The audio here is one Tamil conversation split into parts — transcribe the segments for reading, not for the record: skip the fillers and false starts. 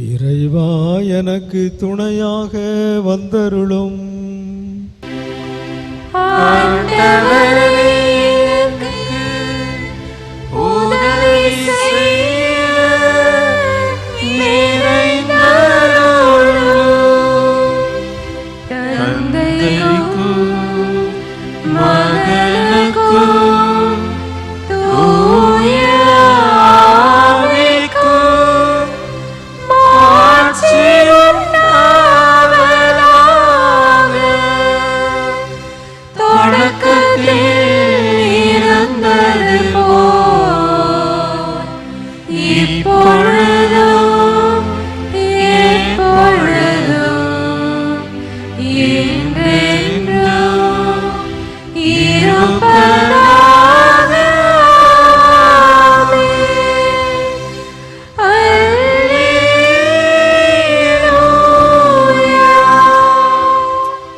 இறைவா எனக்கு துணையாக வந்தருளும்.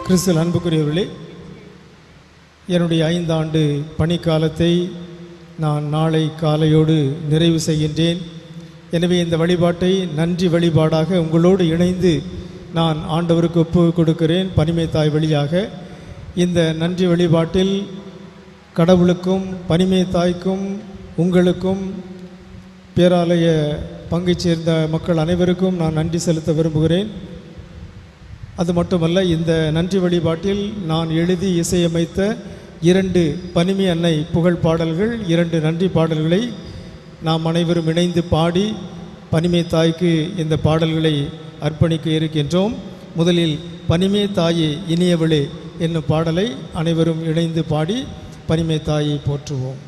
கிறிஸ்துவில் அன்புக்குரியவர்களே, என்னுடைய 5 ஆண்டு பணிக்காலத்தை நான் நாளை காலையோடு நிறைவு செய்கின்றேன். எனவே இந்த வழிபாட்டை நன்றி வழிபாடாக உங்களோடு இணைந்து நான் ஆண்டவருக்கு ஒப்பு கொடுக்கிறேன். பனிமை தாய் வழியாக இந்த நன்றி வழிபாட்டில் கடவுளுக்கும் பனிமை தாய்க்கும் உங்களுக்கும் பேராலய பங்கை சேர்ந்த மக்கள் அனைவருக்கும் நான் நன்றி செலுத்த விரும்புகிறேன். அது மட்டுமல்ல, இந்த நன்றி வழிபாட்டில் நான் எழுதி இசையமைத்த 2 பனிமை அன்னை புகழ் பாடல்கள், 2 நன்றி பாடல்களை நாம் அனைவரும் இணைந்து பாடி பனிமை தாய்க்கு இந்த பாடல்களை அர்ப்பணிக்க இருக்கின்றோம். முதலில் பனிமை தாயே இனியவளே என்னும் பாடலை அனைவரும் இணைந்து பாடி பனிமை தாயை போற்றுவோம்.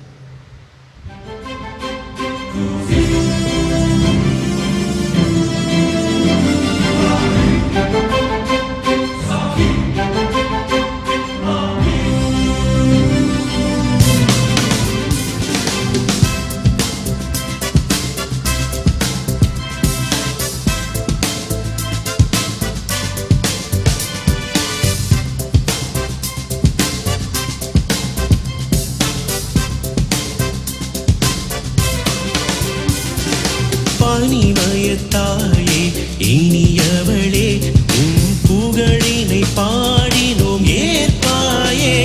பனிமயத்தாயே இனியவளே உம் புகழினை பாடினோம் ஏற்பாயே.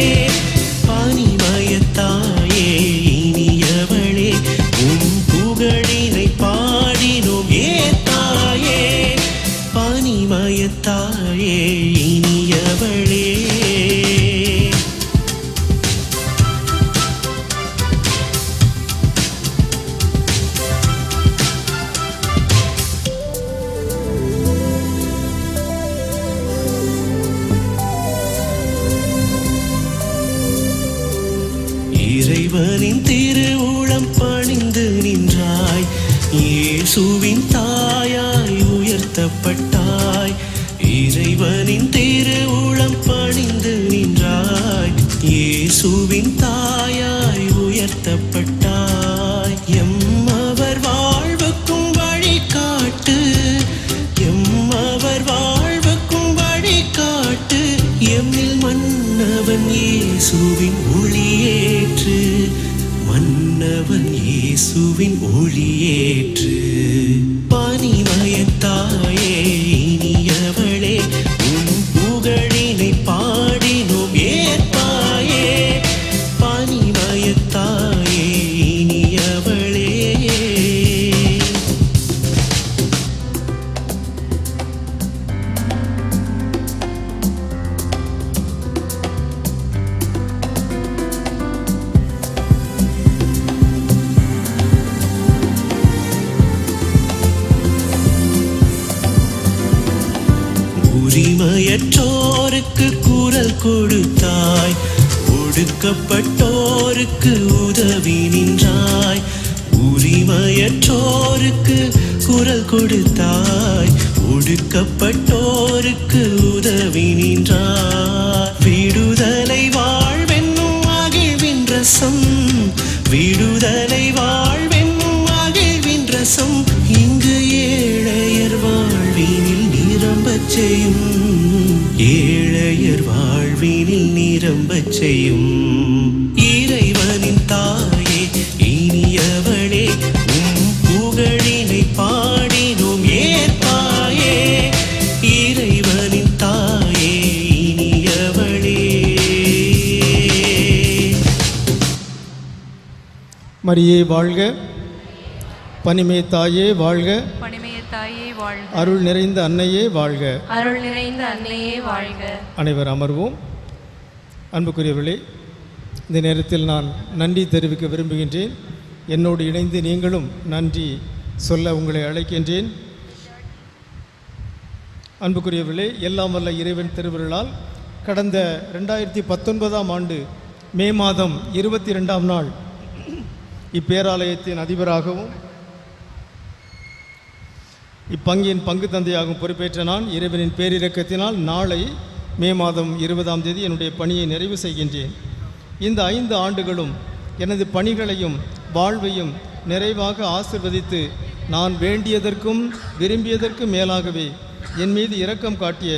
பனிமயத்தாயே இனியவளே உம் புகழினை பாடினோம் ஏற்பாயே. பனிமயத்தாயே இனியவளே இறைவனின் திருவுளம் பணிந்து நின்றாய், இயேசுவின் தாயாய் உயர்த்தப்பட்டாய். இறைவனின் திருவுளம் பணிந்து நின்றாய், இயேசுவின் தாயாய் உயர்த்தப்பட்டாய். எம்மவர் வாழ்வுக்கும் வழிகாட்டு, எம்மவர் வாழ்வுக்கும் வழிகாட்டு. எம்மில் மன்னவன் இயேசுவின் ஒளியேற்று, மன்னவன் இயேசுவின் ஒளியேற்று. பனிமயத்தாயே இனியவளே உம் புகழினை பாடினோம் ஏற்பாயே. பனிமயத்தாயே இனியவளே உரிமையற்றோருக்கு குரல் கொடுத்தாய், ஒடுக்கப்பட்டோருக்கு உதவி நின்றாய். உரிமையற்றோருக்கு குரல் கொடுத்தாய், ஒடுக்கப்பட்டோருக்கு உதவி நின்றாய். விடுதலை வாழ்வென்னும் மகிழ்வின் ரசம், விடுதலை வாழ்வென்னும் மகிழ்வின் ரசம். இங்கு ஏழையர் வாழ்வினில் நிரம்பச் செய்யும், ஏழையர் வாழ்வினில் நிரம்பச் செய்யும். இறைவனின் தாயே இனியவளே உம் புகழினை பாடினோம் ஏற்பா. மரியே வாழ்க, பனிமே தாயே வாழ்க, பனிமய தாயே வாழ்க, அருள் நிறைந்த அன்னையே வாழ்க. அருள் நிறைந்த அன்னையே வாழ்க. அனைவர் அமர்வோம். அன்புக்குரியவர்களே, இந்த நேரத்தில் நான் நன்றி தெரிவிக்க விரும்புகின்றேன். என்னோடு இணைந்து நீங்களும் நன்றி சொல்ல உங்களை அழைக்கின்றேன். அன்புக்குரியவர்களே, எல்லாம் வல்ல இறைவன் திருவருளால் கடந்த 2019ஆம் ஆண்டு மே மாதம் 22ஆம் நாள் இப்பேராலயத்தின் அதிபராகவும் இப்பங்கின் பங்கு தந்தையாகவும் பொறுப்பேற்ற நான் இறைவனின் பேரிரக்கத்தினால் நாளை மே மாதம் 20ஆம் தேதி என்னுடைய பணியை நிறைவு செய்கின்றேன். இந்த 5 ஆண்டுகளும் எனது பணிகளையும் வாழ்வையும் நிறைவாக ஆசிர்வதித்து நான் வேண்டியதற்கும் விரும்பியதற்கும் மேலாகவே என் மீது இரக்கம் காட்டிய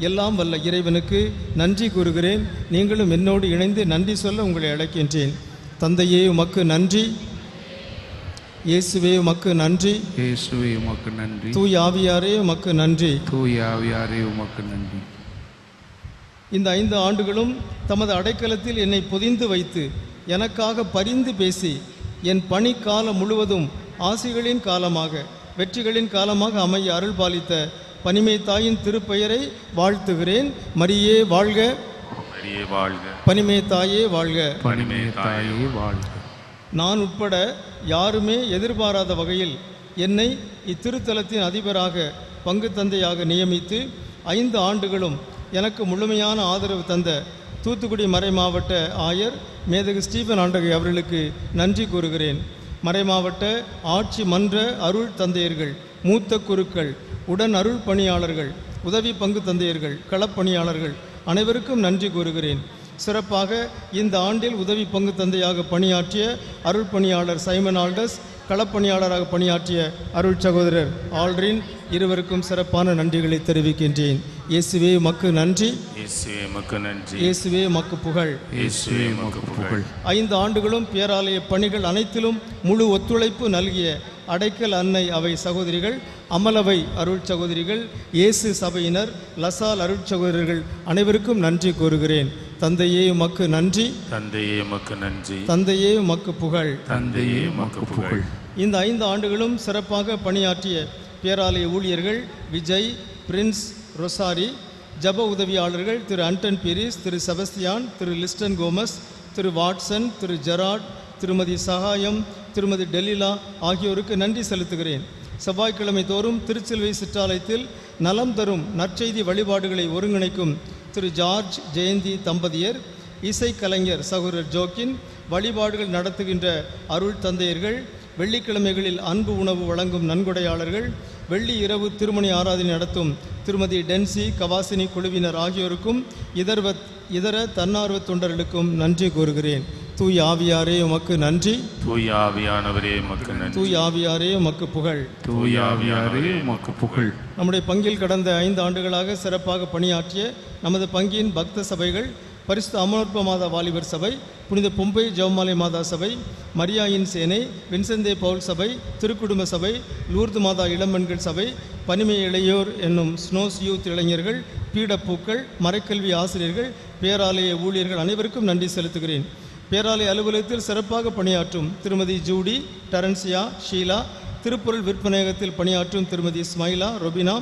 எல்லாம் வல்ல இறைவனுக்கு நன்றி கூறுகிறேன். நீங்களும் என்னோடு இணைந்து நன்றி சொல்ல உங்களை அழைக்கின்றேன். தந்தையே உமக்கு நன்றி, இயேசுவே உமக்கு நன்றி, இயேசுவே உமக்கு நன்றி, தூய் ஆவியாரே உமக்கு நன்றி, தூய ஆவியாரே உமக்கு நன்றி. இந்த 5 ஆண்டுகளும் தமது அடைக்கலத்தில் என்னை பொதிந்து வைத்து எனக்காக பரிந்து பேசி என் பணி காலம் முழுவதும் ஆசிகளின் காலமாக வெற்றிகளின் காலமாக அமைய அருள் பாலித்த பனிமை தாயின் திருப்பெயரை வாழ்த்துகிறேன். மரியே வாழ்க, மரியே வாழ்க, பனிமே தாயே வாழ்க. பனிமே தாயே வாழ்க. நான் உட்பட யாருமே எதிர்பாராத வகையில் என்னை இத்திருத்தலத்தின் அதிபராக பங்கு தந்தையாக நியமித்து 5 ஆண்டுகளும் எனக்கு முழுமையான ஆதரவு தந்த தூத்துக்குடி மறைமாவட்ட ஆயர் மேதகு ஸ்டீபன் ஆண்டகை அவர்களுக்கு நன்றி கூறுகிறேன். மறைமாவட்ட ஆட்சி மன்ற அருள் தந்தையர்கள், மூத்த குருக்கள், உடன் அருள் பணியாளர்கள், உதவி பங்கு தந்தையர்கள், களப்பணியாளர்கள் அனைவருக்கும் நன்றி கூறுகிறேன். சிறப்பாக இந்த ஆண்டில் உதவி பங்கு தந்தையாக பணியாற்றிய அருள் பணியாளர் சைமன் ஆல்டஸ், களப்பணியாளராக பணியாற்றிய அருள் சகோதரர் ஆல்ரின் இருவருக்கும் சிறப்பான நன்றிகளை தெரிவிக்கின்றேன். இயேசுவே மக்கு நன்றி, இயேசுவே மக்கு நன்றி, இயேசுவே மக்கு புகழ், இயேசுவே மக்கு புகழ். 5 ஆண்டுகளும் பேராலய பணிகள் அனைத்திலும் முழு ஒத்துழைப்பு நல்கிய அடைக்கல் அன்னை அவை சகோதரிகள், அமலவை அருள் சகோதரிகள், இயேசு சபையினர், லசால் அருள் சகோதரர்கள் அனைவருக்கும் நன்றி கூறுகிறேன். தந்தையே மக்கு நன்றி, தந்தையே மக்கு நன்றி, தந்தையே மக்கு புகழ். தந்தையே மக்கு புகழ். இந்த 5 ஆண்டுகளும் சிறப்பாக பணியாற்றிய பேராலய ஊழியர்கள் விஜய், பிரின்ஸ், ரொசாரி, ஜப உதவியாளர்கள் திரு அன்டன் பீரிஸ், திரு செபஸ்தியான், திரு லிஸ்டன் கோமஸ், திரு வாட்சன், திரு ஜெராட், திருமதி சகாயம், திருமதி டெலிலா ஆகியோருக்கு நன்றி செலுத்துகிறேன். செவ்வாய்க்கிழமை தோறும் திருச்சிலுவை சிற்றாலயத்தில் நலம் தரும் நற்செய்தி வழிபாடுகளை ஒருங்கிணைக்கும் திரு ஜார்ஜ் ஜெயந்தி தம்பதியர், இசைக்கலைஞர் சகோதரர் ஜோக்கின், வழிபாடுகள் நடத்துகின்ற அருள் தந்தையர்கள், வெள்ளிக்கிழமைகளில் அன்பு உணவு வழங்கும் நன்கொடையாளர்கள், வெள்ளி இரவு திருமணி ஆராதனை நடத்தும் திருமதி டென்சி கவாசினி குழுவினர் ஆகியோருக்கும் இதர தன்னார்வ தொண்டர்களுக்கும் நன்றி கூறுகிறேன். தூய் ஆவியாரே உமக்கு நன்றி, தூய ஆவியானவரே உமக்கு நன்றி, தூய் ஆவியாரே உமக்கு புகழ், தூய ஆவியாரே உமக்கு புகழ். நம்முடைய பங்கில் கடந்த 5 ஆண்டுகளாக சிறப்பாக பணியாற்றிய நமது பங்கின் பக்த சபைகள் பரிசுத்த அமலோற்ப மாதா வாலிபர் சபை, புனித பொம்பை ஜெவமாலை மாதா சபை, மரியாயின் சேனை, வின்செந்தே பவுல் சபை, திருக்குடும்ப சபை, லூர்து மாதா இளம்பெண்கள் சபை, பனிமை இளையோர் என்னும் ஸ்னோஸ் யூத் இளைஞர்கள், பீடப்பூக்கள், மறைக்கல்வி ஆசிரியர்கள், பேராலய ஊழியர்கள் அனைவருக்கும் நன்றி செலுத்துகிறேன். பேராலய அலுவலகத்தில் சிறப்பாக பணியாற்றும் திருமதி ஜூடி, டரன்சியா, ஷீலா, திருப்பொருள் விற்பனையகத்தில் பணியாற்றும் திருமதி ஸ்மைலா, ரொபினா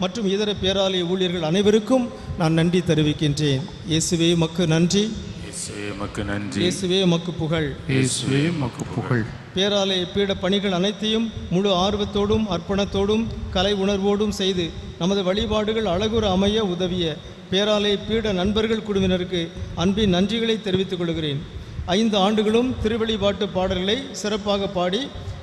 மற்றும் இதர பேராலய ஊழியர்கள் அனைவருக்கும் நான் நன்றி தெரிவிக்கின்றேன். இயேசுவே மக்கு நன்றி, இயேசுவே மக்கு நன்றி, இயேசுவே மக்கு புகழ், இயேசுவே உமக்கு புகழ். பேராலய பீட பணிகள் அனைத்தையும் முழு ஆர்வத்தோடும் அர்ப்பணத்தோடும் கலை உணர்வோடும் செய்து நமது வழிபாடுகள் அழகுற அமைய உதவிய பேராலய பீட நண்பர்கள் குழுவினருக்கு அன்பின் நன்றிகளை தெரிவித்துக் கொள்கிறேன். 5 ஆண்டுகளும் திருவழிபாட்டு பாடல்களை சிறப்பாக பாடி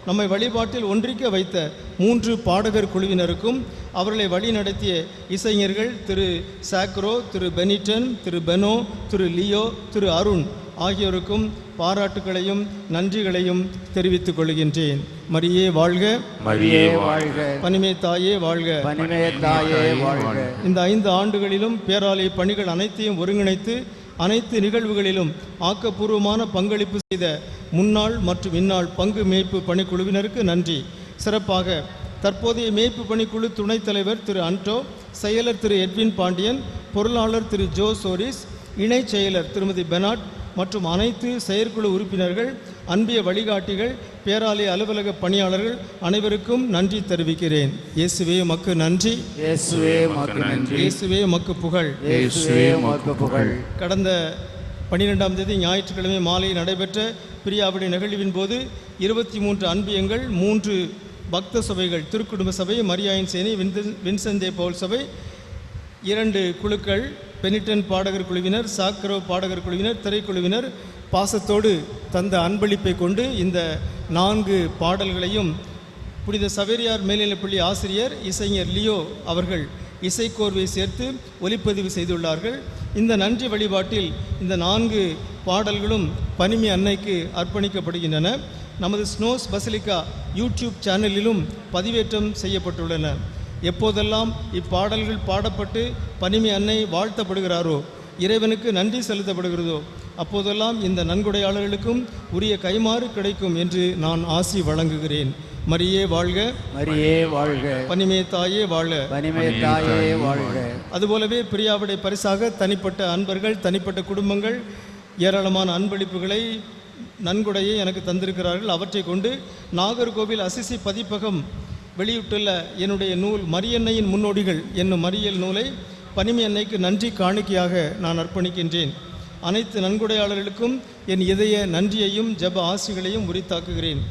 நம்மை வழிபாட்டில் ஒன்றிக்க வைத்த 3 பாடகர் குழுவினருக்கும் அவர்களை வழிநடத்திய இசைஞர்கள் திரு சாக்ரோ, திரு பெனிட்டன், திரு பெனோ, திரு லியோ, திரு அருண் ஆகியோருக்கும் பாராட்டுகளையும் நன்றிகளையும் தெரிவித்துக் கொள்கின்றேன். மரியே வாழ்க, மரியே வாழ்க, பனிமே தாயே வாழ்க. பனிமே தாயே வாழ்க. இந்த 5 ஆண்டுகளிலும் பேராலய பணிகள் அனைத்தையும் ஒருங்கிணைத்து அனைத்து நிகழ்வுகளிலும் ஆக்கப்பூர்வமான பங்களிப்பு செய்த முன்னாள் மற்றும் இந்நாள் பங்கு மேய்ப்பு பணிக்குழுவினருக்கு நன்றி. சிறப்பாக தற்போதைய மேய்ப்பு பணிக்குழு துணைத் தலைவர் திரு அன்டோ, செயலர் திரு எட்வின் பாண்டியன், பொருளாளர் திரு ஜோ சோரிஸ், இணைச் செயலர் திருமதி பெனாட், மற்றும் அனைத்து செயற்குழு உறுப்பினர்கள், அன்பிய வழிகாட்டிகள், பேராலய அலுவலக பணியாளர்கள் அனைவருக்கும் நன்றி தெரிவிக்கிறேன். இயேசுவே உமக்கு நன்றி, இயேசுவே உமக்கு நன்றி, இயேசுவே உமக்கு புகழ். இயேசுவே உமக்கு புகழ். கடந்த 12ஆம் தேதி ஞாயிற்றுக்கிழமை மாலை நடைபெற்ற பிரியாவிடை நிகழ்வின் போது 23 அன்பியங்கள், 3 பக்த சபைகள், திருக்குடும்ப சபை, மரியாயின் சேனை, வின்சென்தே பவுல் சபை, 2 குழுக்கள், பெனிட்டன் பாடகர் குழுவினர், சாக்ரவ் பாடகர் குழுவினர், திரைக்குழுவினர் பாசத்தோடு தந்த அன்பளிப்பை கொண்டு இந்த 4 பாடல்களையும் புனித சவேரியார் மேல்நிலைப்பள்ளி ஆசிரியர் இசைஞர் லியோ அவர்கள் இசைக்கோர்வை சேர்த்து ஒலிப்பதிவு செய்துள்ளார்கள். இந்த நன்றி வழிபாட்டில் இந்த 4 பாடல்களும் பனிமி அன்னைக்கு அர்ப்பணிக்கப்படுகின்றன. நமது ஸ்னோஸ் பசிலிக்கா யூடியூப் சேனலிலும் பதிவேற்றம் செய்யப்பட்டுள்ளன. எப்போதெல்லாம் இப்பாடல்கள் பாடப்பட்டு பனிமி அன்னை வாழ்த்தப்படுகிறாரோ, இறைவனுக்கு நன்றி செலுத்தப்படுகிறதோ, அப்போதெல்லாம் இந்த நன்கொடையாளர்களுக்கும் உரிய கைமாறு கிடைக்கும் என்று நான் ஆசி வழங்குகிறேன். மரியே வாழ்க, மரியே வாழ்க, பனிமே தாயே வாழ்க. பனிமே தாயே வாழ்க. அதுபோலவே பிரியாவிடை பரிசாக தனிப்பட்ட அன்பர்கள், தனிப்பட்ட குடும்பங்கள் ஏராளமான அன்பளிப்புகளை, நன்கொடையை எனக்கு தந்திருக்கிறார்கள். அவற்றை கொண்டு நாகர்கோவில் அசிசி பதிப்பகம் வெளியிட்டுள்ள என்னுடைய நூல் மரியன்னையின் முன்னோடிகள் என்னும் மறியல் நூலை பனிமி அன்னைக்கு நன்றி காணிக்கையாக நான் அர்ப்பணிக்கின்றேன். அனைத்து நன்கொடையாளர்களுக்கும் என் இதய நன்றியையும் ஜெப ஆசிகளையும் உரித்தாக்குகிறேன்.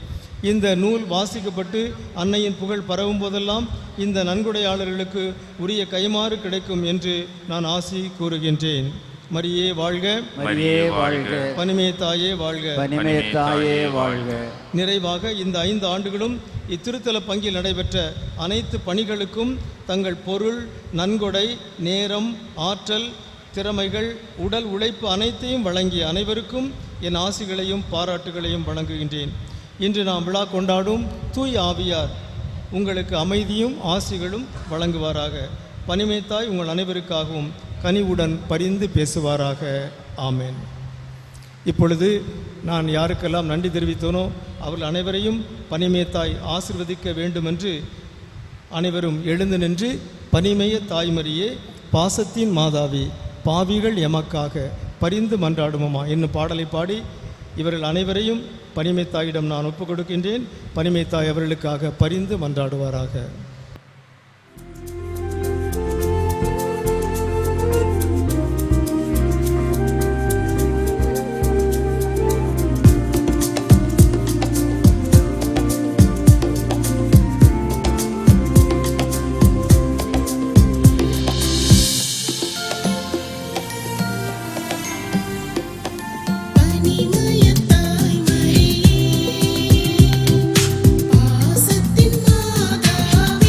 இந்த நூல் வாசிக்கப்பட்டு அன்னையின் புகழ் பரவும் போதெல்லாம் இந்த நன்கொடையாளர்களுக்கு உரிய கைமாறு கிடைக்கும் என்று நான் ஆசி கூறுகின்றேன். மரியே வாழ்க, மரியே வாழ்க, பனிமே தாயே வாழ்க. பனிமே தாயே வாழ்க. நிறைவாக இந்த 5 ஆண்டுகளும் இத்திருத்தல பங்கில் நடைபெற்ற அனைத்து பணிகளுக்கும் தங்கள் பொருள், நன்கொடை, நேரம், ஆற்றல், திறமைகள், உடல் உழைப்பு அனைத்தையும் வழங்கிய அனைவருக்கும் என் ஆசிகளையும் பாராட்டுகளையும் வழங்குகின்றேன். இன்று நாம் விழா கொண்டாடும் தூய் ஆவியார் உங்களுக்கு அமைதியும் ஆசிகளும் வழங்குவாராக. பனிமேத்தாய் உங்கள் அனைவருக்காகவும் கனிவுடன் பரிந்து பேசுவாராக. ஆமேன். இப்பொழுது நான் யாருக்கெல்லாம் நன்றி தெரிவித்தோனோ அவர்கள் அனைவரையும் பனிமேத்தாய் ஆசிர்வதிக்க வேண்டுமென்று அனைவரும் எழுந்து நின்று, பனிமய தாய்மரியே, பாசத்தின் மாதாவி, பாவிகள் எமக்காக பரிந்து மன்றாடுமோமா என்னும் பாடலை பாடி இவர்கள் அனைவரையும் பனிமேத்தாயிடம் நான் ஒப்புக் கொடுக்கின்றேன். பனிமேத்தாய் அவர்களுக்காக பரிந்து மன்றாடுவாராக. பனிமயத்தாய் மரியே, பாசத்தின் மாதாவே,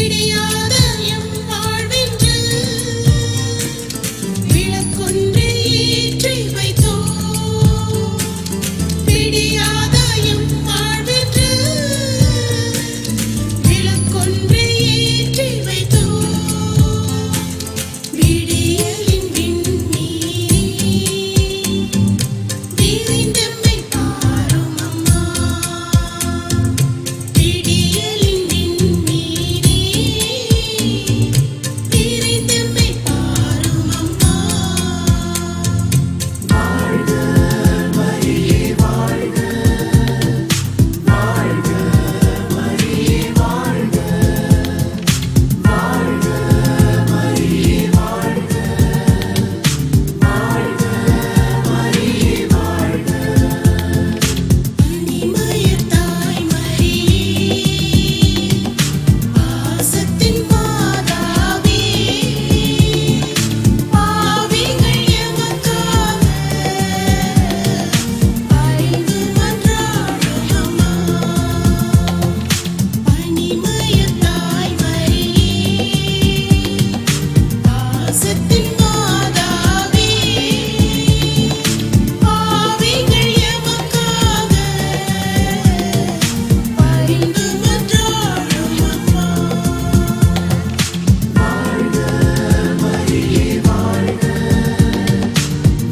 விடியாத எம் வாழ்வென்று விளக்கொன்றை ஏற்றி வைத்தோம். விடியாத எம் வாழ்வென்று விளக்கொன்றை ஏற்றி வைத்தோம். விடியலின் விண்மீறி விரிந்தெம்மை பாரும் அம்மா. விடியலின் விண்மீறி விரிந்தெம்மை பாரும் அம்மா. வாழ்க மரியே வாழ்க, வாழ்க மரியே வாழ்க, வாழ்க மரியே வாழ்க, வாழ்க மரியே வாழ்க. அன்னிமயர் தாய் மரியே, பாசத்தின் மாதாவே, பாவிகள் எமக்காக பரிந்து மன்றாடும் அம்மா. அன்னிமயர் தாய் மரியே, பாசத்தின் மாதாவே, பாவிகள் எமக்காக பரிந்து மன்றாடும் அம்மா. வாழ்க மரியே வாழ்க,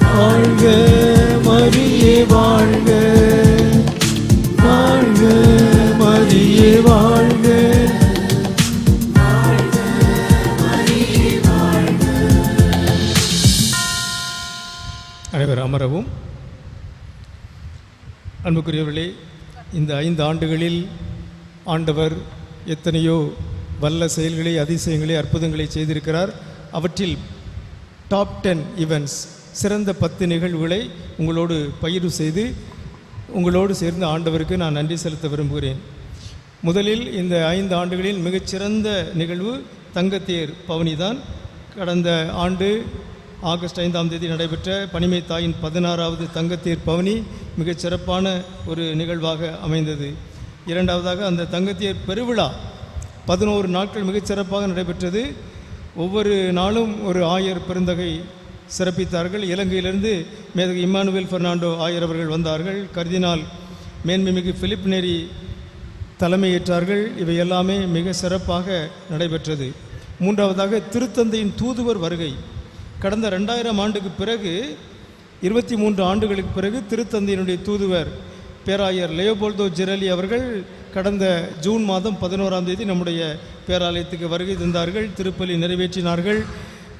வாழ்க மரியே வாழ்க, வாழ்க மரியே வாழ்க. வாழ்க மரியே வாழ்க. அனைவர் அமரவும். அன்புக்குரியவர்களே, இந்த 5 ஆண்டுகளில் ஆண்டவர் எத்தனையோ வல்ல செயல்களை, அதிசயங்களை, அற்புதங்களை செய்திருக்கிறார். அவற்றில் டாப் 10 ஈவெண்ட்ஸ், சிறந்த 10 நிகழ்வுகளை உங்களோடு பகிர்வு செய்து உங்களோடு சேர்ந்து ஆண்டவருக்கு நான் நன்றி செலுத்த விரும்புகிறேன். முதலில் இந்த 5 ஆண்டுகளில் மிகச்சிறந்த நிகழ்வு தங்கத்தேர் பவனி தான். கடந்த ஆண்டு ஆகஸ்ட் 5ஆம் தேதி நடைபெற்ற பனிமை தாயின் 16வது தங்கத்தேர் பவனி மிகச் சிறப்பான ஒரு நிகழ்வாக அமைந்தது. இரண்டாவதாக அந்த தங்கத்தேர் பெருவிழா 11 நாட்கள் மிகச் சிறப்பாக நடைபெற்றது. ஒவ்வொரு நாளும் ஒரு ஆயர் பெருந்தகை சிறப்பித்தார்கள். இலங்கையிலிருந்து மேதகு இம்மானுவேல் பெர்னாண்டோ ஆயர் அவர்கள் வந்தார்கள். கர்தினால் மேன்மைமிகு பிலிப் நேரி தலைமையேற்றார்கள். இவை எல்லாமே மிக சிறப்பாக நடைபெற்றது. மூன்றாவதாக திருத்தந்தையின் தூதுவர் வருகை. கடந்த 2000 ஆண்டுக்கு பிறகு 23 ஆண்டுகளுக்கு பிறகு திருத்தந்தையினுடைய தூதுவர் பேராயர் லியோபோல்டோ ஜெரலி அவர்கள் கடந்த ஜூன் மாதம் 11ஆம் தேதி நம்முடைய பேராலயத்துக்கு வருகை தந்தார்கள். திருப்பலி நிறைவேற்றினார்கள்.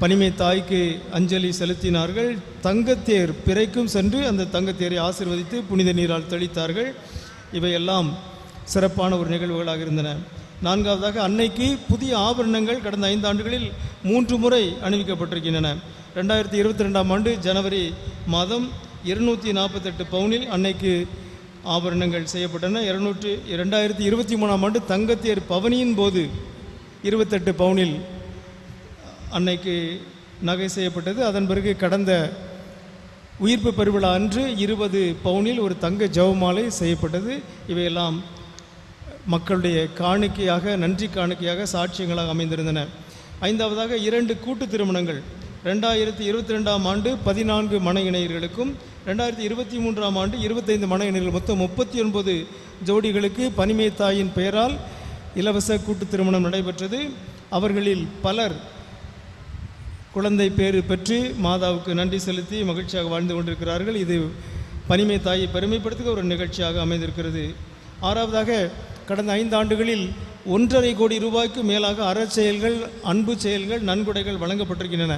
பனிமை தாய்க்கு அஞ்சலி செலுத்தினார்கள். தங்கத்தேர் பிறைக்கும் சென்று அந்த தங்கத்தேரை ஆசீர்வதித்து புனித நீரால் தெளித்தார்கள். இவையெல்லாம் சிறப்பான ஒரு நிகழ்வுகளாக இருந்தன. நான்காவதாக அன்னைக்கு புதிய ஆபரணங்கள் கடந்த 5 ஆண்டுகளில் 3 முறை அணிவிக்கப்பட்டிருக்கின்றன. 2022ஆம் ஆண்டு ஜனவரி மாதம் 248 பவுனில் அன்னைக்கு ஆபரணங்கள் செய்யப்பட்டன. 2023ஆம் ஆண்டு தங்கத்தேர் பவனியின் போது 28 பவுனில் அன்னைக்கு நகை செய்யப்பட்டது. அதன் பிறகு கடந்த உயிர்ப்பு பெருவிழா அன்று 20 பவுனில் ஒரு தங்க ஜெபமாலை செய்யப்பட்டது. இவையெல்லாம் மக்களுடைய காணிக்கையாக, நன்றி காணிக்கையாக, சாட்சியங்களாக அமைந்திருந்தன. ஐந்தாவதாக 2 கூட்டு திருமணங்கள். 2022ஆம் ஆண்டு 14 மன இணையர்களுக்கும் 2023ஆம் ஆண்டு 25 மன இணையர்கள், மொத்தம் 39 ஜோடிகளுக்கு பனிமை தாயின் பெயரால் இலவச கூட்டு திருமணம் நடைபெற்றது. அவர்களில் பலர் குழந்தை பேறு பெற்று மாதாவுக்கு நன்றி செலுத்தி மகிழ்ச்சியாக வாழ்ந்து கொண்டிருக்கிறார்கள். இது பனிமை தாயை பெருமைப்படுத்துகிற ஒரு நிகழ்ச்சியாக அமைந்திருக்கிறது. ஆறாவதாக கடந்த 5 ஆண்டுகளில் 1.5 கோடி ரூபாய்க்கு மேலாக அறச்செயல்கள், அன்பு செயல்கள், நன்கொடைகள் வழங்கப்பட்டிருக்கின்றன.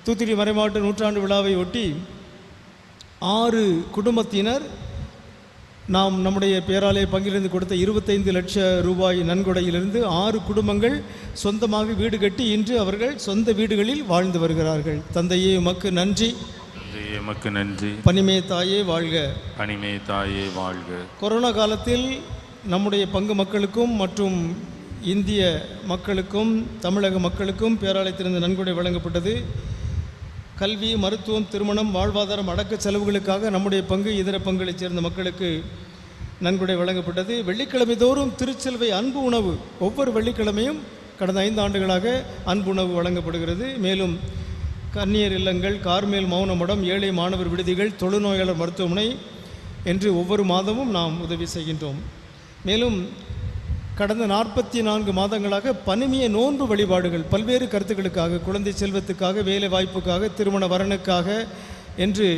தூத்துக்குடி மறைமாவட்ட நூற்றாண்டு விழாவை ஒட்டி 6 குடும்பத்தினர் நாம் நம்முடைய பேராலய பங்கிலிருந்து கொடுத்த 25 லட்சம் ரூபாய் நன்கொடையிலிருந்து 6 குடும்பங்கள் சொந்தமாக வீடு கட்டி இன்று அவர்கள் சொந்த வீடுகளில் வாழ்ந்து வருகிறார்கள். தந்தையே உமக்கு நன்றி. எமக்கு நன்றி. பனிமே தாயே வாழ்க. பனிமே தாயே வாழ்க. கொரோனா காலத்தில் நம்முடைய பங்கு மக்களுக்கும் மற்றும் இந்திய மக்களுக்கும் தமிழக மக்களுக்கும் பேராலயத்திலிருந்து நன்கொடை வழங்கப்பட்டது. கல்வி, மருத்துவம், திருமணம், வாழ்வாதாரம், அடக்க செலவுகளுக்காக நம்முடைய பங்கு, இதர பங்குகளைச் சேர்ந்த மக்களுக்கு நன்கொடை வழங்கப்பட்டது. வெள்ளிக்கிழமை தோறும் திருச்செல்வை அன்பு உணவு ஒவ்வொரு வெள்ளிக்கிழமையும் கடந்த 5 ஆண்டுகளாக அன்புணவு வழங்கப்படுகிறது. மேலும் கன்னியர் இல்லங்கள், கார்மேல் மௌன மடம், ஏழை மாணவர் விடுதிகள், தொழுநோயாளர் மருத்துவமனை என்று ஒவ்வொரு மாதமும் நாம் உதவி செய்கின்றோம். மேலும் கடந்த 44 மாதங்களாக பனிமிய நோன்பு வழிபாடுகள் பல்வேறு கருத்துக்களுக்காக, குழந்தை செல்வத்துக்காக, வேலை வாய்ப்புக்காக, திருமண வரனுக்காக என்று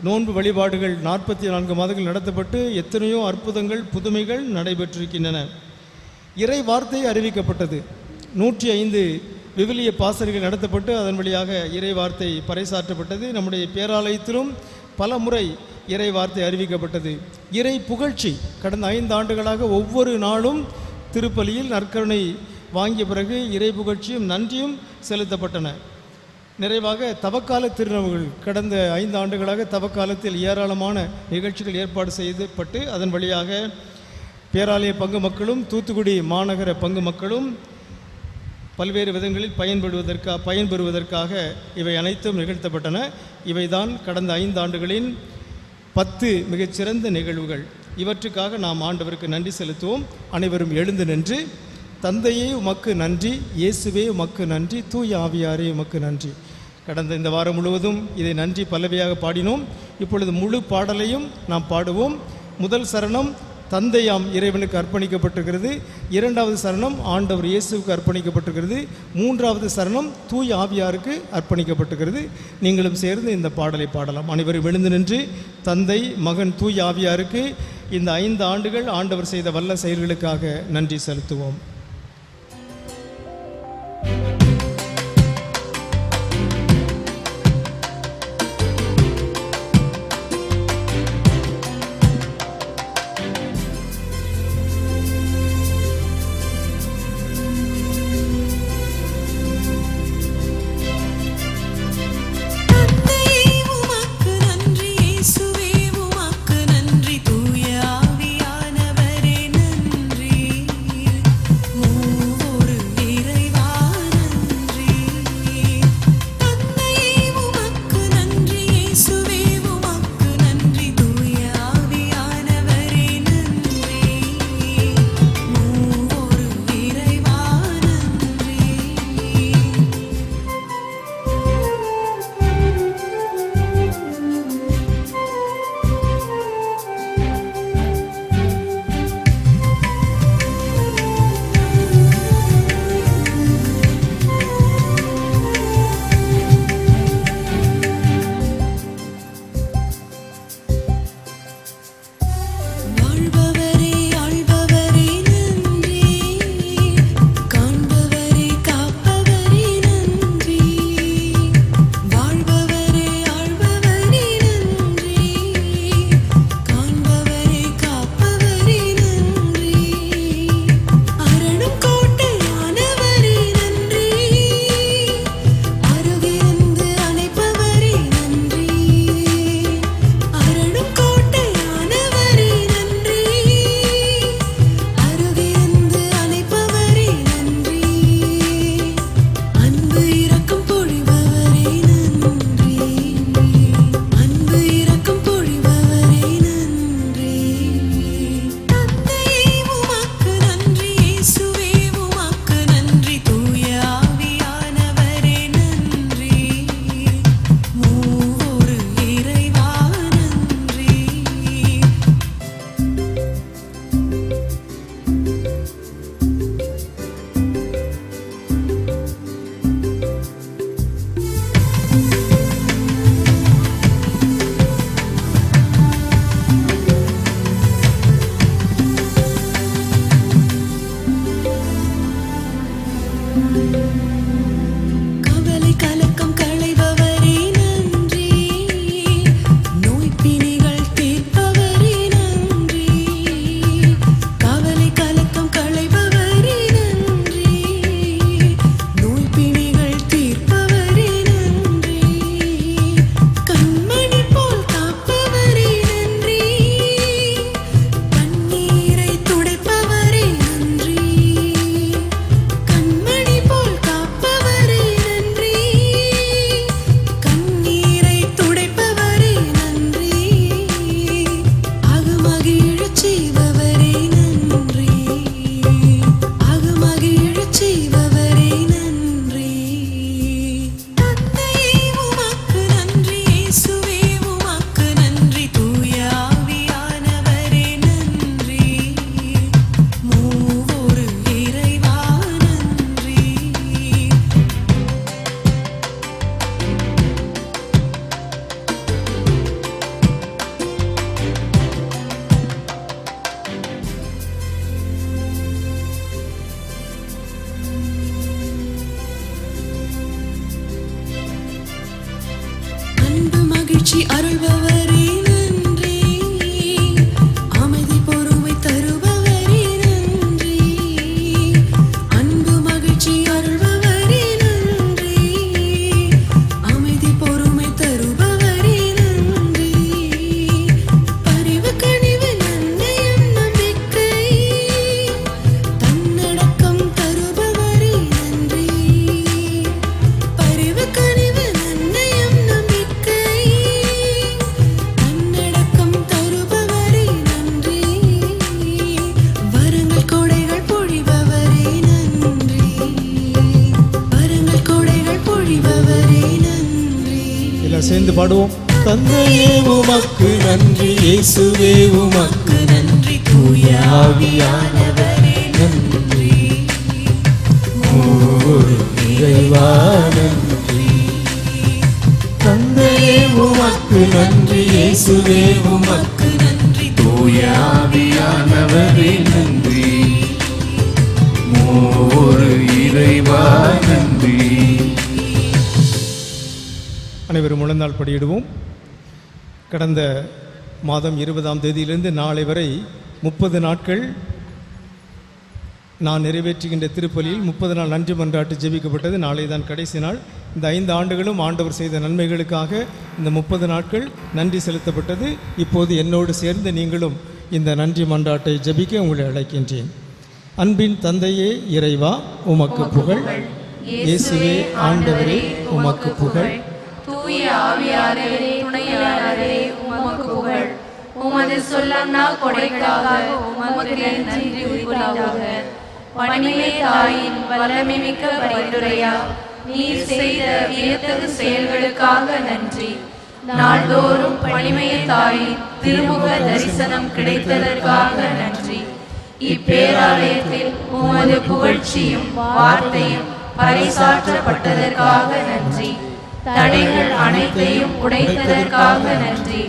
நோன்பு வழிபாடுகள் 44 மாதங்கள் நடத்தப்பட்டு எத்தனையோ அற்புதங்கள், புதுமைகள் நடைபெற்றிருக்கின்றன. இறை வார்த்தை அறிவிக்கப்பட்டது. 105 விவிலிய பாசறைகள் நடத்தப்பட்டு அதன் வழியாக இறை வார்த்தை பறைசாற்றப்பட்டது. நம்முடைய பேராலயத்திலும் பல முறை இறை வார்த்தை அறிவிக்கப்பட்டது. இறை புகழ்ச்சி கடந்த 5 ஆண்டுகளாக ஒவ்வொரு நாளும் திருப்பலியில் நற்கருணை வாங்கிய பிறகு இறை புகழ்ச்சியும் நன்றியும் செலுத்தப்பட்டன. நிறைவாக தவக்கால திருநவுகள் கடந்த 5 ஆண்டுகளாக தவக்காலத்தில் ஏராளமான நிகழ்ச்சிகள் ஏற்பாடு செய்யப்பட்டு அதன் வழியாக பேராலய பங்கு மக்களும் தூத்துக்குடி மாநகர பங்கு மக்களும் பல்வேறு விதங்களில் பயன்பெறுவதற்காக இவை அனைத்தும் நிகழ்த்தப்பட்டன. இவைதான் கடந்த 5 ஆண்டுகளின் 10 மிகச்சிறந்த நிகழ்வுகள். இவற்றுக்காக நாம் ஆண்டவருக்கு நன்றி செலுத்துவோம். அனைவரும் எழுந்து நின்று, தந்தையே உமக்கு நன்றி, இயேசுவே உமக்கு நன்றி, தூய ஆவியாரே உமக்கு நன்றி. கடந்த இந்த வாரம் முழுவதும் இதை நன்றி பல்லவியாக பாடினோம். இப்பொழுது முழு பாடலையும் நாம் பாடுவோம். முதல் சரணம் தந்தையாம் இறைவனுக்கு அர்ப்பணிக்கப்பட்டிருக்கிறது. 2வது சரணம் ஆண்டவர் இயேசுவுக்கு அர்ப்பணிக்கப்பட்டிருக்கிறது. 3வது சரணம் தூய் ஆவியாருக்கு அர்ப்பணிக்கப்பட்டிருக்கிறது. நீங்களும் சேர்ந்து இந்த பாடலை பாடலாம். அனைவரும் எழுந்து நின்று தந்தை, மகன், தூய் ஆவியாருக்கு இந்த 5 ஆண்டுகள் ஆண்டவர் செய்த வல்ல செயல்களுக்காக நன்றி செலுத்துவோம். எல்லாம் சேர்ந்து பாடுவோம். தந்தையே உமக்கு நன்றி, இயேசுவே உமக்கு நன்றி, தூய ஆவியானவரே நன்றி, மூவொரு இறைவா நன்றி. தந்தையே உமக்கு நன்றி, இயேசுவே உமக்கு நன்றி, தூய ஆவியானவரே நன்றி, மூவொரு இறைவா நன்றி. அனைவரும் முழந்தாள் படியிடுவோம். கடந்த மாதம் 20ஆம் தேதியிலிருந்து நாளை வரை 30 நாட்கள் நான் நிறைவேற்றுகின்ற திருப்பலியில் 30 நாள் நன்றி மன்றாட்டு ஜெபிக்கப்பட்டது. நாளை தான் கடைசி நாள். இந்த 5 ஆண்டுகளும் ஆண்டவர் செய்த நன்மைகளுக்காக இந்த 30 நாட்கள் நன்றி செலுத்தப்பட்டது. இப்போது என்னோடு சேர்ந்து நீங்களும் இந்த நன்றி மன்றாட்டை ஜெபிக்க உங்களை அழைக்கின்றேன். அன்பின் தந்தையே இறைவா உமக்கு புகழ், இயேசுவே ஆண்டவரே உமக்கு புகழ், தூய ஆவியாரே துணையாளரே உமக்கு புகழ். உமது சொல்லன்னா கொடைகளாக உமக்கு நன்றி உரித்தாக. பணிமே தாயின் வல்லமை மிக்க பரிந்துரையா நீர் செய்த வியத்தகு செயல்களுக்காக நன்றி. நாள்தோறும் பணிமைய தாயின் திருமுக தரிசனம் கிடைத்ததற்காக நன்றி. இப்பேராலயத்தில் உமது புகழ்ச்சியும் வார்த்தையும் பறைசாற்றப்பட்டதற்காக நன்றி. தடைகள் அனைத்தையும் உடைத்ததற்காக நன்றி.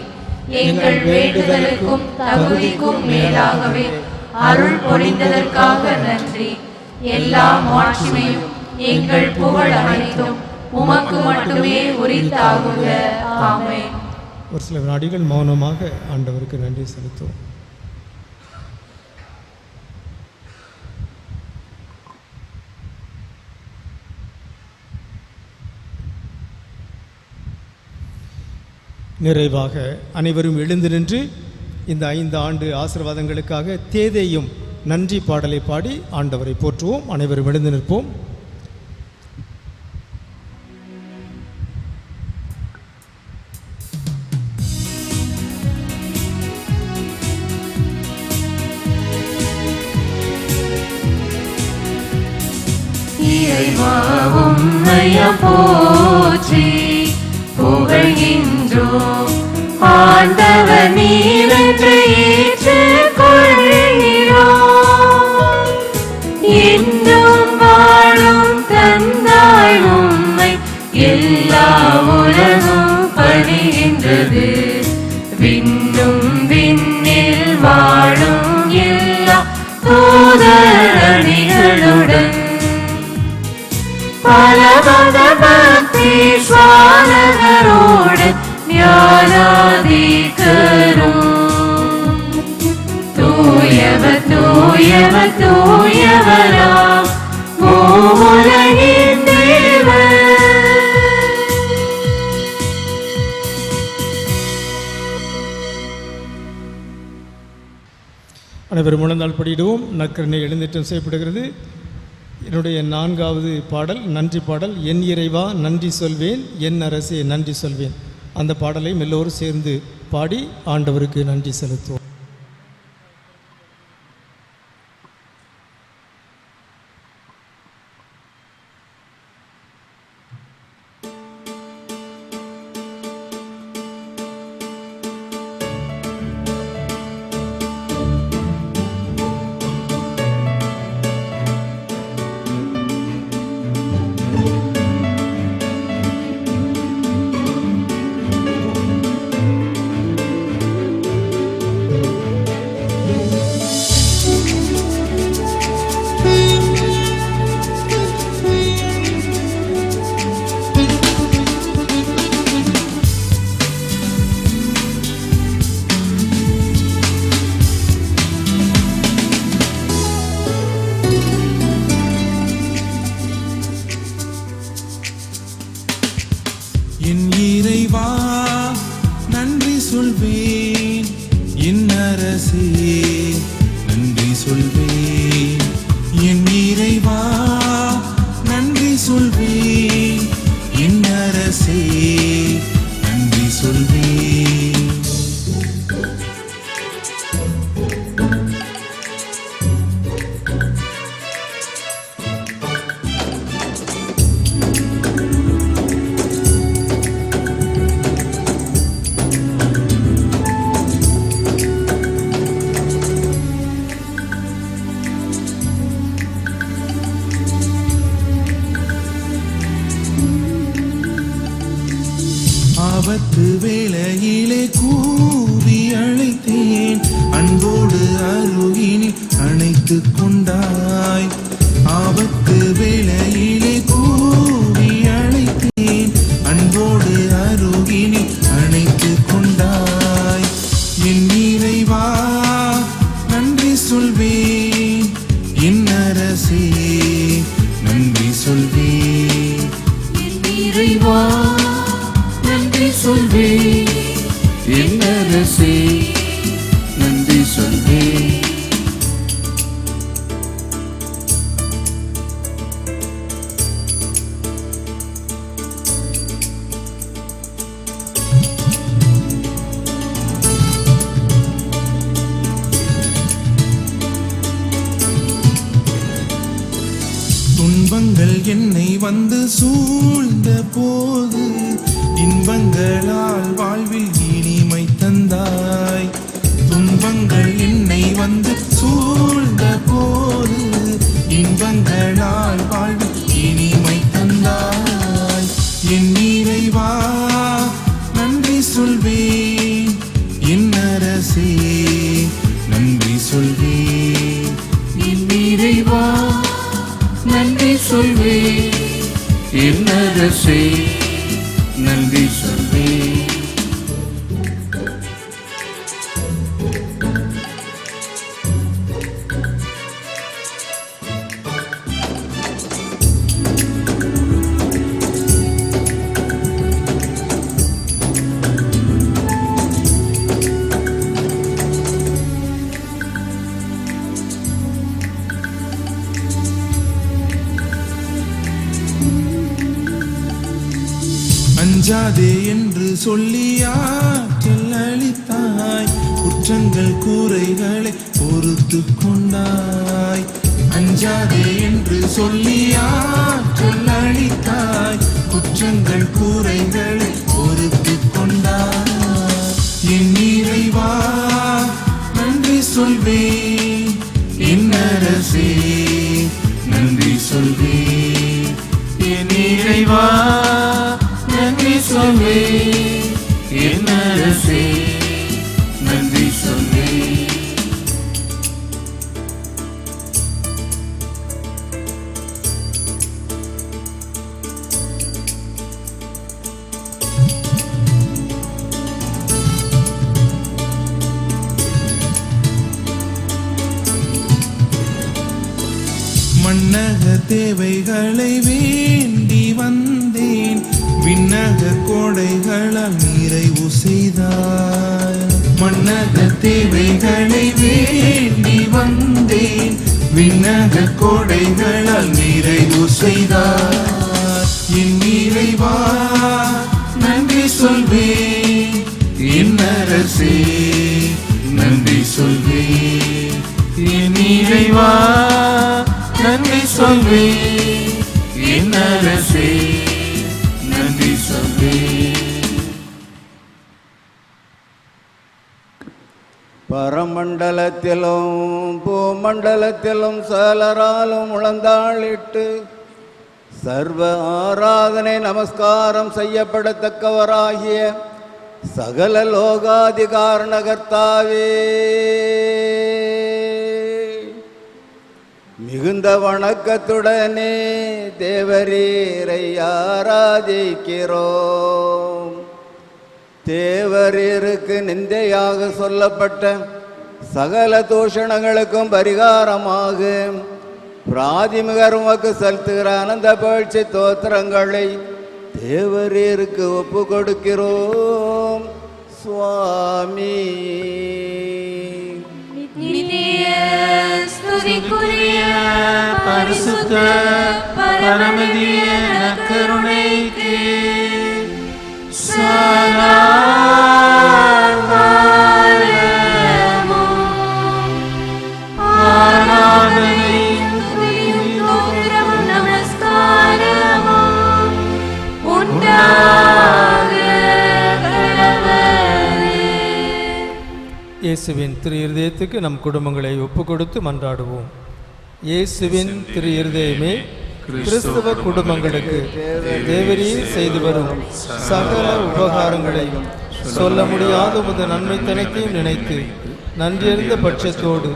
எங்கள் வேண்டுதலுக்கும் தகுதிக்கும் மேலாகவே அருள் பொழிந்ததற்காக நன்றி. எல்லா மாட்சிமையும் எங்கள் புகழ் அனைத்தும் உமக்கு மட்டுமே உரித்தாகுக. ஆமென். ஒரு சில வினாடிகள் மௌனமாக ஆண்டவருக்கு நன்றி செலுத்துவோம். நிறைவாக அனைவரும் எழுந்து நின்று இந்த 5 ஆண்டு ஆசீர்வாதங்களுக்காக தேதையும் நன்றி பாடலை பாடி ஆண்டவரை போற்றுவோம். அனைவரும் எழுந்து நிற்போம். இறைவா உம்மைய போற்றி புகழ்கின்றோம். ஆண்டவர் நீரென்று ஏற்றுக் கொள்கிறோம். என்றும் வாழும் தந்தாய் உம்மை எல்லா உலகும் பணிகின்றது. விண்ணும் விண்ணில் வாழும் எல்லா தூதர் அணிகளுடன் பலமத பக்தி ஸ்வானகரோடு ஞானாதிகரும். தூயவர் தூயவர் தூயவராம் மூவுலகின் தேவன். அனைவரும் முழந்தாள் படியிடுவோம். நற்கருணை எழுந்தேற்றம் செய்யப்படுகிறது. என்னுடைய 4வது பாடல் நன்றி பாடல். என் இறைவா நன்றி சொல்வேன், என் அரசே நன்றி சொல்வேன். அந்த பாடலையும் எல்லோரும் சேர்ந்து பாடி ஆண்டவருக்கு நன்றி செலுத்துவோம். என் இறைவா நன்றி சொல்வேன், என் அரசே நன்றி சொல்வேன். என் இறைவா நன்றி சொல்வேன், என் அரசே நன்றி சொல்வேன். ஆபத்து வேளையிலே கூவி அழைத்தேன், அன்போடு அருகினில் அணைத்து கொண்டாய். ஆபத்து வேளையிலே கூவி அழைத்தேன், அன்போடு அருகினில் அணைத்து கொண்டாய். என் இறைவா நன்றி சொல்வேன், என் அரசே நன்றி சொல்வேன். இறைவா நன்றி சொல்வேன், என் அரசே நன்றி சொல்வேன். துன்பங்கள் என்னை வந்து சூழ்ந்த போது, இன்பங்களால் வாழ்வில் இனிமை தந்தாய். துன்பங்கள் என்னை வந்து சூழ்ந்த போது, இன்பங்களால் வாழ்வில் இனிமை தந்தாய். என் இறைவா நன்றி சொல்வேன், என் அரசே நன்றி சொல்வேன். என் இறைவா நன்றி சொல்வேன், என் அரசே நன்றி சொல்வேன். அஞ்சாதே என்று சொல்லி ஆற்றல் அளித்தாய், குற்றங்கள் கூரைகளை பொறுத்து கொண்டாய். அஞ்சாதே என்று சொல்லி ஆற்றல் அளித்தாய், குற்றங்கள் கூரைகளை பொறுத்து கொண்டாய். என் இறைவா நன்றி சொல்வேன், என் அரசே நன்றி சொல்வேன். என் இறைவா நன்றி சொல்வேன், என் அரசே நன்றி சொல்வேன். மன்னக தேவைகளை வேண்டி வந்தேன், விண்ணக கோடைகளால் நிறைவு செய்தாய். மன்னக தேவைகளை வேண்டி வந்தேன், விண்ணக கோடைகளால் நிறைவு செய்தாய். என் இறைவா நன்றி சொல்வேன், என் அரசே நன்றி சொல்வேன். என் இறைவா நன்றி சொல்வேன், என் அரசே நன்றி சொல்வேன். பரமண்டலத்திலும் பூமண்டலத்திலும் சகலராலும் முழந்தாளிட்டு சர்வ ஆராதனை நமஸ்காரம் செய்யப்படத்தக்கவராகிய சகல லோகாதிகாரணகர்த்தாவே, மிகுந்த வணக்கத்துடனே தேவரீரை ஆராதிக்கிறோம். தேவரீருக்கு நிந்தையாக சொல்லப்பட்ட சகல தூஷணங்களுக்கும் பரிகாரமாக பிராதிமிகர் உமக்கு செலுத்துகிற ஆனந்த பயிற்சி தோத்திரங்களை தேவரீருக்கு ஒப்பு கொடுக்கிறோம் சுவாமி. நித்திய ஸ்துதிக்குரிய பரிசுத்த பரமதிய நற்கருணைக்கு சலாமம் ஆராதனையும் ஸ்தோத்திரமும் நமஸ்காரமும் உண்டாக கடவுளே. இயேசுவின் திரு இருதயத்துக்கு நம் குடும்பங்களை ஒப்பு கொடுத்து மன்றாடுவோம். இயேசுவின் திரு இருதயமே, கிறிஸ்தவ குடும்பங்களுக்கு தேவரீர் செய்து வரும் சகல உபகாரங்களையும் சொல்ல முடியாத உமது நன்மைத்தனத்தையும் நினைத்து நன்றியறிந்த பட்சத்தோடு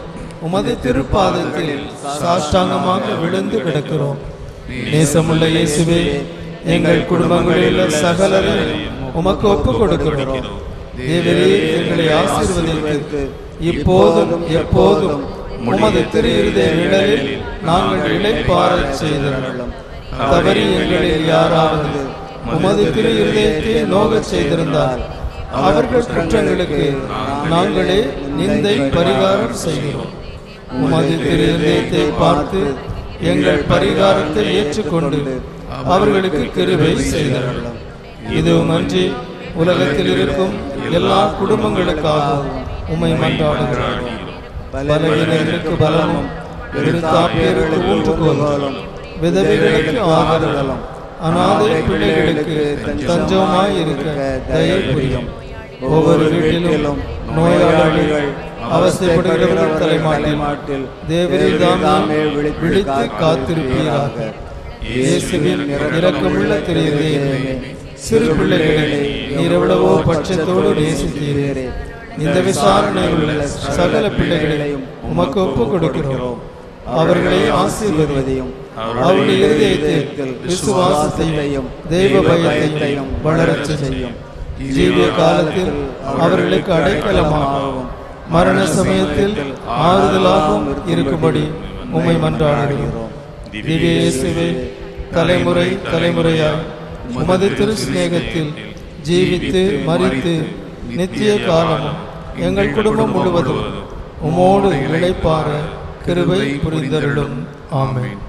உமது திருப்பாதத்தில் சாஷ்டாங்கமாக விழுந்து கிடக்கிறோம். நேசமுள்ள இயேசுவே, எங்கள் குடும்பங்களில் உள்ள சகலரையும் உமக்கு ஒப்புக் கொடுக்கிறோம். தேவரீர் எங்களை ஆசீர்வதித்து இப்போதும் எப்போதும் உமது திரு இருதய நிழலில் நாங்கள் இளைப்பாறச் செய்திருந்தோம். தவறி எங்களில் யாராவது உமது திரு இருதயத்தை நோகச் செய்திருந்தால் அவர்கள் குற்றங்களுக்கு நாங்களே நிந்தை பரிகாரம் செய்கிறோம். உமது திரு இருதயத்தை பார்த்து எங்கள் பரிகாரத்தை ஏற்றுக்கொண்டு அவர்களுக்கு கிருபை செய்திருந்தோம். இதுவுமன்றி உலகத்தில் இருக்கும் எல்லா குடும்பங்களுக்காகவும் உம்மை மன்றாடுகிறோம். பலவீனர்களுக்கு பலமும், விருத்தாப்பியருக்கு ஊன்றுகோலும், விதவைகளுக்கு ஆதரவும், அநாதை பிள்ளைகளுக்கு தஞ்சமாய் இருக்க தயை புரியும். ஒவ்வொரு வீட்டிலும் நோயாளிகள் அவசியப்படுகிறவர்கள் தலைமாட்டில் தேவரீர் தாமே விழித்து காத்திருப்பீராக. இயேசுவின் இரக்கமுள்ள திரு இதயமே, சிறு பிள்ளைகளை நீர் எவ்வளவோ பட்சத்தோடு நேசித்தீரே. இந்த விசாரணையில் உள்ள சகல பிள்ளைகளையும் உமக்கு ஒப்புக் கொடுக்கிறோம். அவர்களை ஆசீர்வதியும் அவருடைய இருதயத்தில் விசுவாசத்தையும் தெய்வ பயத்தையும் வளரச் செய்யும். ஜீவிய காலத்தில் அவர்களுக்கு அடைக்கலமாகவும் மரண சமயத்தில் ஆறுதலாகவும் இருக்கும்படி உம்மை மன்றாடுகிறோம். திவ்ய இயேசுவே, தலைமுறை தலைமுறையாய் உமது திரு சிநேகத்தில் ஜீவித்து மரித்து நித்திய காலமும் எங்கள் குடும்பம் முழுவதும் உமோடு இளைப்பாற கிருபை புரிந்தருளும். ஆமென்.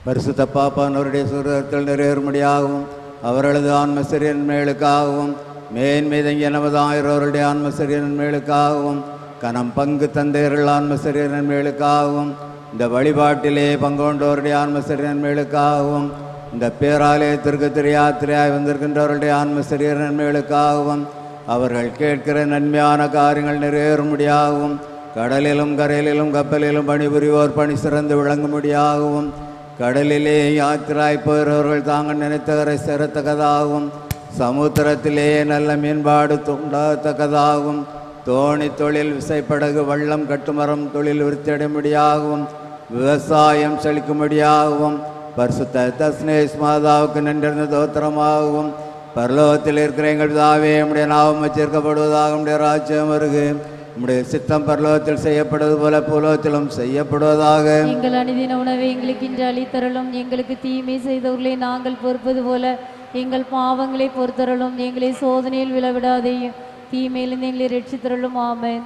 பரிசுத்த பாப்பானவருடைய சுரத்தில் நிறைவேறும்படியாகவும் அவர்களது ஆன்மசரிய நன்மைகளுக்காகவும் மேன்மீதங்கிய நமது ஆயிரவருடைய ஆன்மசரிய நன்மைகளுக்காகவும் கனம் பங்கு தந்தையர்கள் ஆன்மசரிய நன்மைகளுக்காகவும் இந்த வழிபாட்டிலே பங்கொண்டவருடைய ஆன்மசரிய நன்மைகளுக்காகவும் இந்த பேராலயத்திற்கு திரு யாத்திரையாய் வந்திருக்கின்றவருடைய ஆன்மசரிய நன்மைகளுக்காகவும் அவர்கள் கேட்கிற நன்மையான காரியங்கள் நிறைவேறும்படியாகவும் கடலிலும் கரையிலும் கப்பலிலும் பணிபுரிவோர் பணி சிறந்து விளங்கும்படியாகவும் கடலிலே யாத்திராய் போகிறவர்கள் தாங்கள் நினைத்தவரை சேரத்தக்கதாகவும் சமுத்திரத்திலே நல்ல மீன்பாடு உண்டாகத்தக்கதாகவும் தோணி தொழில் விசைப்படகு வள்ளம் கட்டுமரம் தொழில் விருத்தியடையும்படியாகவும் விவசாயம் செழிக்கும்படியாகவும் பரிசுத்த தஸ்னேஸ் மாதாவுக்கு நின்றிருந்த தோத்திரமாகவும் பரலோகத்தில் இருக்கிற எங்கள் பிதாவே உம்முடைய நாமம் வச்சிருக்கப்படுவதாக உம்முடைய ராஜ்யம் வருக. உம்முடைய சித்தம் பரலோகத்தில் செய்யப்படுவது போல பூலோகத்திலும் செய்யப்படுவதாக. எங்கள் அனுதின உணவை எங்களுக்கு இன்று அளித்தருளும். எங்களுக்கு தீமை செய்தவர்களை நாங்கள் பொறுப்பது போல எங்கள் பாவங்களை பொறுத்தருளும். எங்களை சோதனையில் விழவிடாதையும் தீமையிலிருந்து எங்களை ரட்சித்தருளும். ஆமென்.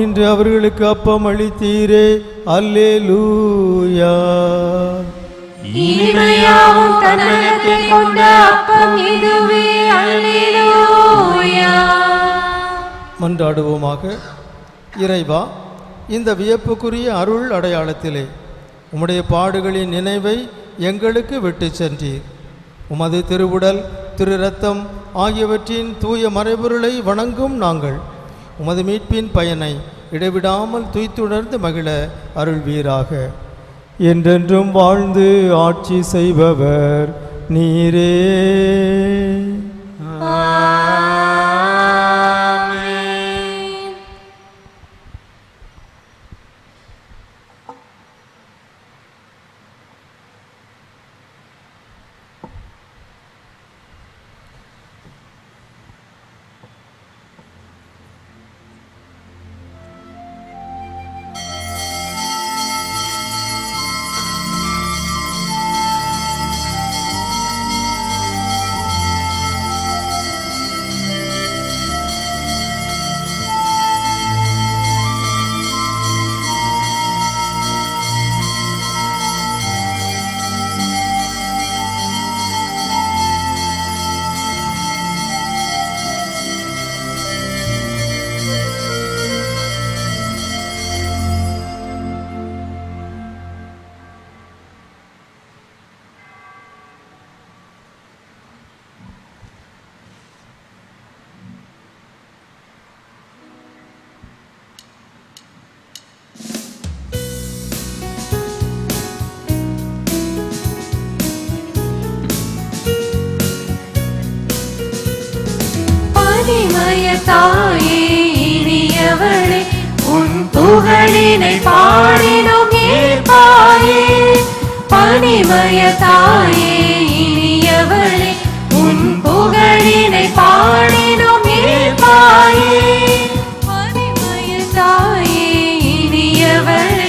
இன்று அவர்களுக்கு அப்பம் அளித்தீரே, அல்லேலூயா. இனிமையாவும் தன்னகத்தை கொண்ட அப்பம் இதுவே, அல்லேலூயா. மன்றாடுவோமாக. இறைவா, இந்த வியப்புக்குரிய அருள் அடையாளத்திலே உம்முடைய பாடுகளின் நினைவை எங்களுக்கு விட்டு சென்றீர். உமது திருவுடல், திரு இரத்தம் ஆகியவற்றின் தூய மறைபொருளை வணங்கும் நாங்கள் உமது மீட்பின் பயனை இடைவிடாமல் துய்த்துணர்ந்து மகிழ அருள்வீராக. என்றென்றும் வாழ்ந்து ஆட்சி செய்பவர் நீரே. தாயே இனியவளே, உன் புகழினை பாடினோம் ஏற்பாயே. பனிமய தாயே இனியவளே, உன் புகழினை பாடினோம் ஏற்பாயே. பனிமய தாயே இனியவளே.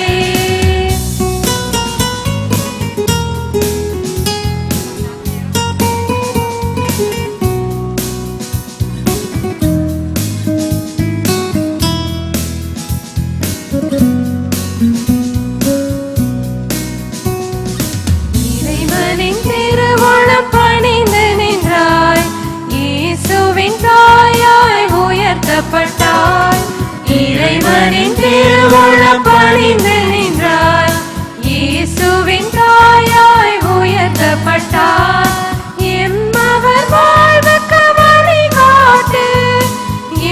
இறைவனின் திருவுளம் பணிந்து நின்றாய், இயேசுவின் தாயாய் உயர்த்தப்பட்டாய். இறைவனின் திருவுளம் பணிந்து நின்றாய், இயேசுவின் தாயாய் உயர்த்தப்பட்டாய். எம்மவர் வாழ்வுக்கு வழிகாட்டு,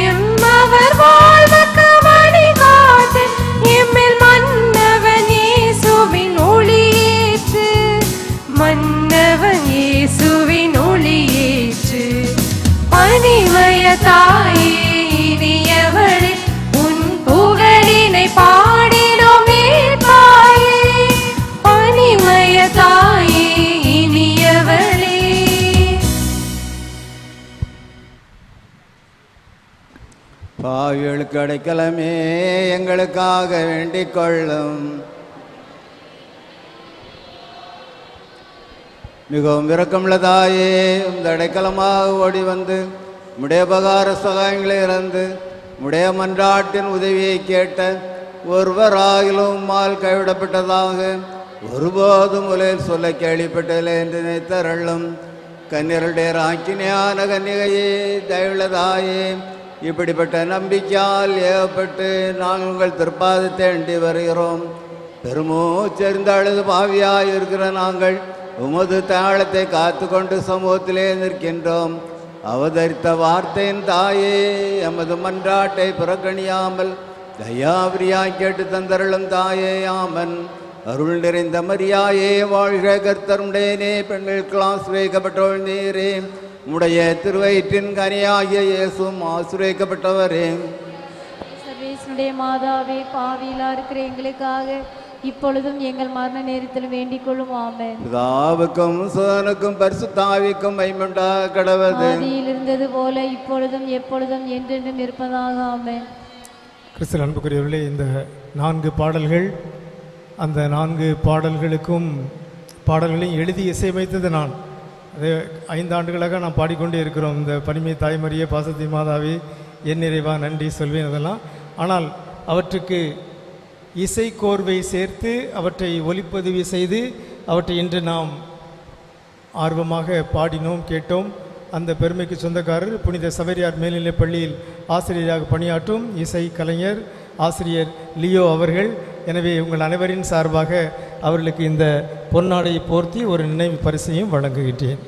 எம்மவர் வாழ்வுக்கு வழிகாட்டு. எம்மில் மன்னவன் இயேசுவின் ஒளியேற்று, மன்னவன் இயேசுவின் ஒளியேற்று. பனிமய தாயே இனியவளே, உன் புகழினை பாடினோம் ஏற்பாயே. பனிமய தாயே இனியவளே. பாவிகளுக்கு அடைக்கலமே, எங்களுக்காக வேண்டிக் கொள்ளும். மிகவும் இரக்கமுள்ள தாயே, இந்த அடைக்கலமாக ஓடி வந்து உடைய உபகார சகாயங்களை இறந்து உடைய மன்றாட்டின் உதவியை கேட்ட ஒருவராகிலும் உம்மால் கைவிடப்பட்டதாக ஒருபோதும் உலகில் சொல்ல கேள்விப்பட்டதில்லை என்று நினைத்தருளும். கன்னியருடைய ராக்கினியான கன்னிகையே, தயவுள்ளதாயே, இப்படிப்பட்ட நம்பிக்கையால் ஏவப்பட்டு நாங்கள் உங்கள் திருப்பாதத்தை அண்டி வருகிறோம். பெருமூச்செறிந்து அழுது பாவியாய் இருக்கிற நாங்கள் உமது தாளத்தை காத்து கொண்டு சமூகத்திலே நிற்கின்றோம். அவதரித்த வார்த்தையின் தாயே, எமது மன்றாட்டை புறக்கணியாமல் தயாவிரியாய் கேட்டு தந்தருளும் தாயே, ஆமன். அருள் நிறைந்த மரியாயே, வாழ்க கர்த்தருடையனே, பெண்களுக்கு ஆசிரியக்கப்பட்டவள் நீரே. உடைய திருவயிற்றின் கனியாகிய இயேசுவும் ஆசிரியக்கப்பட்டவரே. சர்வேசனுடைய மாதாவே, பாவியிலா இருக்கிற எங்களுக்காக இப்பொழுதும் எங்கள் மரண நேரத்தில் வேண்டிக் கொள்ளும். ஆமென். பிதாவுக்கும் சுதனுக்கும் பரிசுத்தாவிக்கும் மைமுண்டா கடவது. ஆதியில் இருந்தது போல இப்பொழுதும் எப்பொழுதும் என்றென்றும் இருப்பதாக. ஆமென். கிறிஸ்து அன்புக்குரியவர்களே, இந்த 4 பாடல்கள், அந்த 4 பாடல்களுக்கும் பாடல்களையும் எழுதி இசையமைத்தது நான். அது 5 ஆண்டுகளாக நாம் பாடிக்கொண்டே இருக்கிறோம். இந்த பனிமை தாய்மரியே, பாசத்தி மாதாவே, என் நிறைவா, நன்றி சொல்வேன், அதெல்லாம். ஆனால் அவற்றுக்கு இசைக்கோர்வை சேர்த்து அவற்றை ஒலிப்பதிவு செய்து அவற்றை இன்று நாம் ஆர்வமாக பாடினோம், கேட்டோம். அந்த பெருமைக்கு சொந்தக்காரர் புனித சவேரியார் மேல்நிலைப் பள்ளியில் ஆசிரியராக பணியாற்றும் இசை கலைஞர் ஆசிரியர் லியோ அவர்கள். எனவே உங்கள் அனைவரின் சார்பாக அவர்களுக்கு இந்த பொன்னாடையை போர்த்தி ஒரு நினைவு பரிசையும் வழங்குகின்றேன்.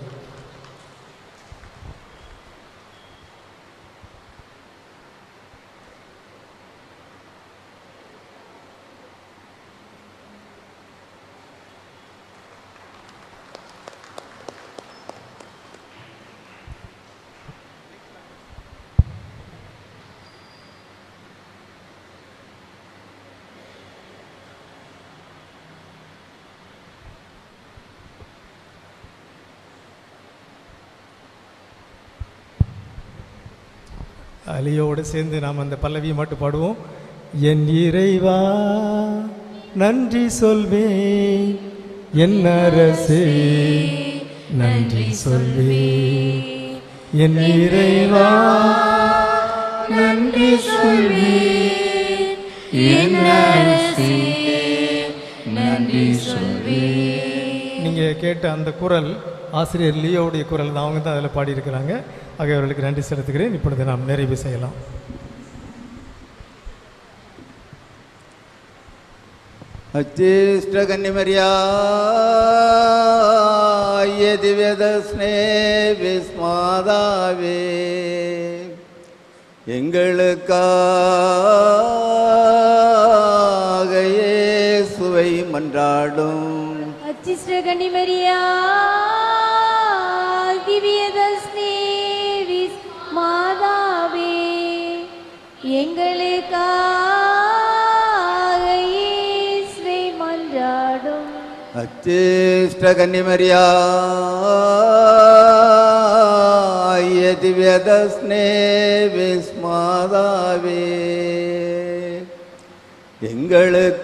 அலியோடு சேர்ந்து நாம் அந்த பல்லவியை மட்டும் பாடுவோம். என் இறைவா நன்றி சொல்வேன், என் அரசே நன்றி சொல்வேன், என் இறைவா நன்றி சொல்வேன், என் அரசே நன்றி சொல்வேன். நீங்கள் கேட்ட அந்த குரல் ஆசிரியர் லியோவுடைய குரல் தான். அவங்க தான் அதில் பாடியிருக்கிறாங்க. ஆகிய அவர்களுக்கு நன்றி செலுத்துகிறேன். இப்பொழுது நாம் நிறைவு செய்யலாம். அச்சிஷ்ட கன்னிமரியாய திவ்யதஸ்னே விஸ்மாதாவே எங்களுக்காக இயேசுவை மன்றாடும். அச்சிஷ்ட கன்னிமரியா திவ்யதஸ்னே மாதாவே எங்களுக்காக இயேசுவை மன்றாடும். அச்சிஷ்ட கன்னிமரியாய திவ்யதஸ்னே விஸ்மாதாவே எங்களுக்காக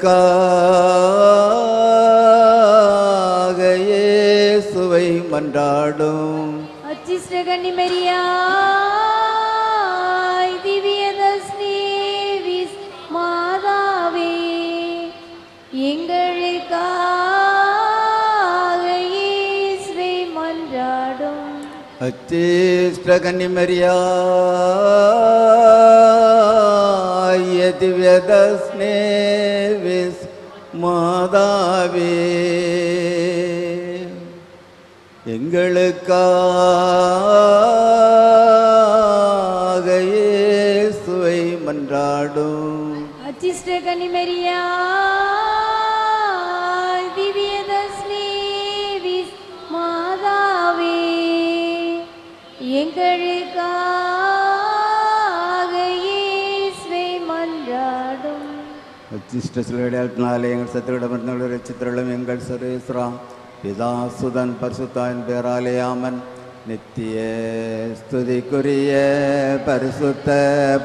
இயேசுவை மன்றாடும். அச்சிஷ்ட கன்னிமரியா திவ்யதஸ்னே மாதாவே எங்களுக்காக இயேசுவை மன்றாடும். அச்சிஷ்ட கன்னிமரியாய திவ்யதஸ்னே விஸ்மாதாவே எங்களுக்காக இயேசுவை மன்றாடும். அச்சிஷ்ட கன்னிமரியா திவ்யதஸ்னே மாதாவே எங்களுக்காக இயேசுவை மன்றாடும். அச்சிஷ்ட சிலுவையினாலே எங்கள் சத்துவிடமிருந்தவர்களை ரட்சித்தருளும் எங்கள் சர்வேஸ்வரா பிதாசுதன் பரிசுத்தாவின் பேராலே ஆமன். நித்திய ஸ்துதிக்குரிய பரிசுத்த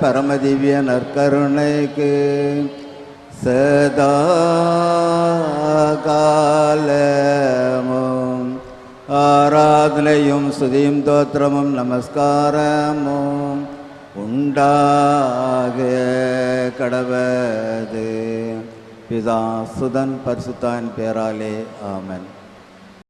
பரமதிவ்ய நற்கருணைக்கு சதா காலமும் ஆராதனையும் ஸ்துதியும் தோத்திரமும் நமஸ்காரமும் உண்டாக கடவது. பிதாசுதன் பரிசுத்தாவின் பேராலே ஆமன்.